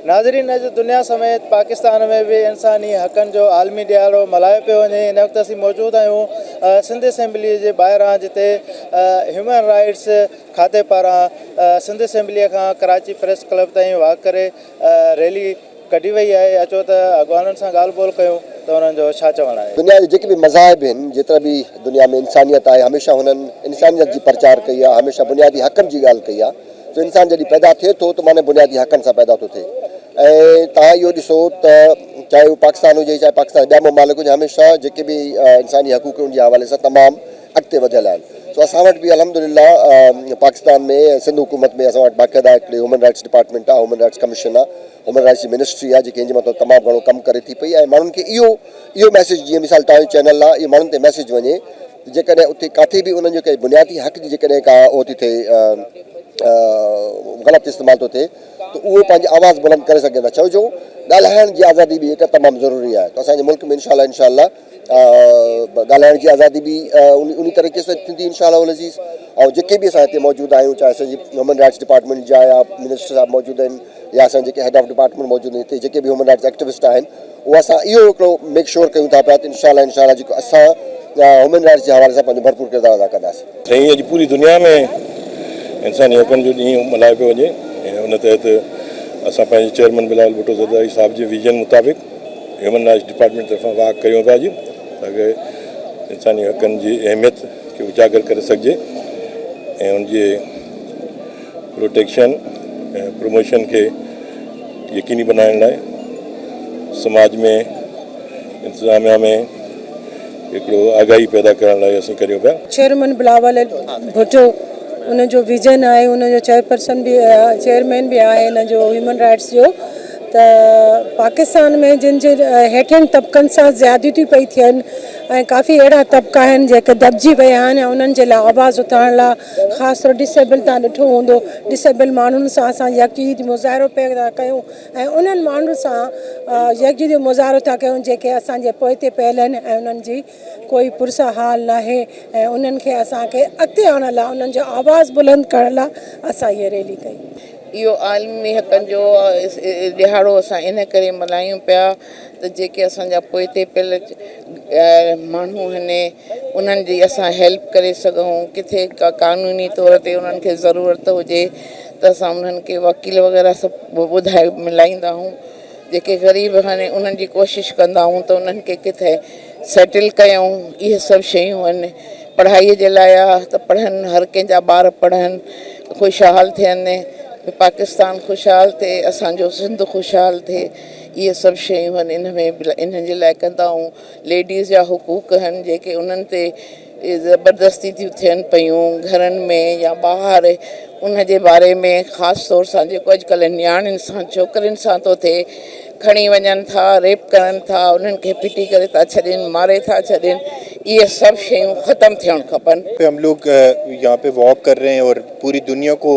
नाज़रीन, अॼु दुनिया समेत पाकिस्तान में भी इंसानी हक़नि जो आलमी ॾियारो मल्हायो पियो वञे। हिन वक़्तु असीं मौजूदु आहियूं सिंध असेंबली जे ॿाहिरां, जिते ह्यूमन राइट्स खाते पारां सिंध असेंबलीअ खां कराची प्रेस क्लब ताईं वॉक करे रैली कढी वई आहे। अचो त अॻवाननि सां ॻाल्हि ॿोल कयूं त उन्हनि जो छा चवणु आहे। दुनिया जे जेके भी मज़ाहिब आहिनि, जेतिरा भी दुनिया में इंसानियत आहे, हमेशह हुननि इंसानियत जी प्रचार कई आहे, हमेशह बुनियादी हक़नि जी ॻाल्हि कई आहे। तो इंसान जॾहिं पैदा थिए थो त माने बुनियादी हक़नि सां पैदा थो थिए। ऐं तव्हां इहो ॾिसो त चाहे उहो पाकिस्तान हुजे, चाहे पाकिस्तान ॿिया ममालिक हुजे, हमेशह जेके भी इंसानी हक़ूक़नि जे हवाले सां तमामु अॻिते वधियल आहिनि। सो असां वटि बि अल्हम्दुलिल्लाह पाकिस्तान में सिंध हुकूमत में असां वटि बाक़ाइदा हिकिड़ी ह्यूमन राइट्स डिपार्टमेंट आहे, ह्यूमन राइट्स कमीशन आहे, ह्यूमन राइट्स जी मिनिस्ट्री आहे, जेके हिन जे मथां तमामु घणो कमु करे थी पई। ऐं माण्हुनि खे इहो मैसेज, जीअं मिसाल तव्हांजो चैनल आहे, इहो माण्हुनि ते मैसेज वञे जेकॾहिं उते किथे बि उन्हनि जो कंहिं बुनियादी हक़ जी जेकॾहिं का उहो थी थिए, ग़लति इस्तेमालु थो थिए, त उहो पंहिंजी आवाज़ बुलंद करे सघनि था। छो जो ॻाल्हाइण जी आज़ादी बि हिकु तमामु ज़रूरी आहे। त असांजे मुल्क में इंशाअल्लाह ॻाल्हाइण जी आज़ादी बि उन तरीक़े सां थींदी इंशाअल्लाह अज़ीज़। ऐं जेके बि असां हिते मौजूदु आहियूं, चाहे असांजी ह्यूमन राइट्स डिपार्टमेंट जा या मिनिस्टर साहब मौजूदु आहिनि, या असां जेके हेड ऑफ डिपार्टमेंट मौजूदु आहिनि हिते, जेके बि ह्यूमन राइट्स एक्टिविस्ट आहिनि, उहा असां इहो हिकिड़ो मेक श्योर कयूं था पिया त इंशाअल्लाह जेको असां ह्यूमन राइट्स जे हवाले सां पंहिंजो भरपूर किरदारु अदा कंदासीं। साईं, अॼु पूरी दुनिया में इंसानी हक़नि जो ॾींहुं मल्हायो पियो वञे ऐं उन तहत असां पंहिंजे चेयरमैन बिलावल भुट्टो ज़रदारी साहिब जे विजन मुताबिक़ ह्यूमन राइट्स डिपार्टमेंट तरफ़ां वाक कयूं पिया जी, ताकी इंसानी हक़नि जी अहमियत खे उजागर करे सघिजे ऐं उनजे प्रोटेक्शन ऐं प्रमोशन खे यकीनी बनाइण लाइ समाज में इंतिज़ामिया में हिकिड़ो आगाही पैदा करण लाइ असीं करियूं पिया। चेयरमैन बिलावल भुट्टो उनजो विजन आहे, उनजो चेयरपर्सन बि चेयरमैन बि आहे हिन जो ह्यूमन राइट्स जो। त पाकिस्तान में जिन जे हेठियनि तबक़नि सां ज़्यादतियूं पई थियनि ऐं काफ़ी अहिड़ा तबक़ा आहिनि जेके दॿिजी विया आहिनि, ऐं उन्हनि जे लाइ आवाज़ उथारण लाइ ख़ासि तौरु डिसेबल, तव्हां ॾिठो हूंदो, डिसेबल माण्हुनि सां असां यकजहती मुज़ाहिरो पिया कयूं ऐं उन्हनि माण्हुनि सां यकजहती मुज़ाहिरो था कयूं जेके असांजे पोइते पियल आहिनि ऐं उन्हनि जी कोई पुरसा हाल न आहे। ऐं उन्हनि खे असांखे अॻिते आणण लाइ, उन्हनि जो आवाज़ बुलंद करण लाइ असां हीअ रैली कई। इहो आलमी हक़नि जो ॾिहाड़ो असां इन करे मल्हायूं पिया त जेके असांजा पोइते पियल माण्हू आहिनि, उन्हनि जी असां हेल्प करे सघूं। किथे का क़ानूनी तौर ते उन्हनि खे ज़रूरत हुजे त असां उन्हनि खे वकील वग़ैरह सभु ॿुधाए मिलाईंदा आहियूं। जेके ग़रीब आहिनि उन्हनि जी कोशिशि कंदा आहियूं त उन्हनि खे किथे सेटल कयूं। इहे सभु शयूं आहिनि। पढ़ाईअ जे लाइ आहे त पढ़नि, हर कंहिंजा ॿार पढ़नि, ख़ुशहाल थियनि, पाकिस्तान ख़ुशहाल थिए, असांजो सिंध ख़ुशहाल थिए। इहे सभु शयूं आहिनि इन में इन जे लाइ कंदा आहियूं। लेडीज़ जा हुक़ूक़ आहिनि जेके उन्हनि ते ज़बरदस्ती थियूं थियनि पियूं घरनि में या ॿाहिरि, उन जे बारे में ख़ासि तौर सां जेको अॼुकल्ह नियाणियुनि सां, छोकिरियुनि सां थो थिए, खणी वञनि था, रेप करनि था, उन्हनि खे पिटी करे था छॾनि, मारे था छॾनि। ये सब शयूं ख़त्म थियण खपनि। हम लोग यहाँ पे वॉक कर रहे हैं और पूरी दुनिया को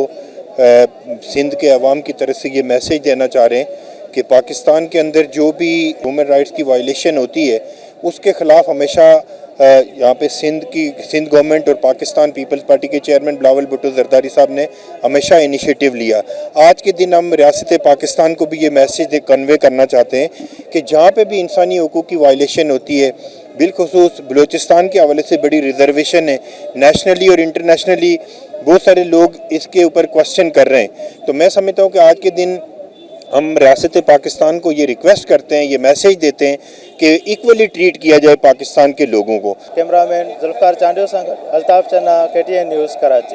सिंध के अवाम की तरफ से ये मैसेज देना चाह रहे हैं कि पाकिस्तान के अंदर जो भी ह्यूमन राइट्स की वायलेशन होती है उसके ख़िलाफ़ हमेशा यहाँ पे सिंध गवर्नमेंट और पाकिस्तान पीपल्स पार्टी के चेयरमैन बिलावल भुट्टो ज़रदारी साहब ने हमेशा इनिशिएटिव लिया। आज के दिन हम रियासत पाकिस्तान को भी ये मैसेज कन्वे करना चाहते हैं कि जहाँ पे भी इंसानी हुकूक़ की वायलेशन होती है, बिलखुसूस बलूचिस्तान के हवाले से बड़ी रिजर्वेशन है, नेशनली और इंटरनेशनली बहुत सारे लोग इसके ऊपर क्वेश्चन कर रहे हैं। तो मैं समझता हूँ कि आज के दिन हम रियासत पाकिस्तान को ये रिक्वेस्ट करते हैं, ये मैसेज देते हैं कि इक्वली ट्रीट किया जाए पाकिस्तान के लोगों को। कैमरामैन जुल्फकार चांडियो संग अल्ताफ चन्ना, KTN न्यूज़, कराची।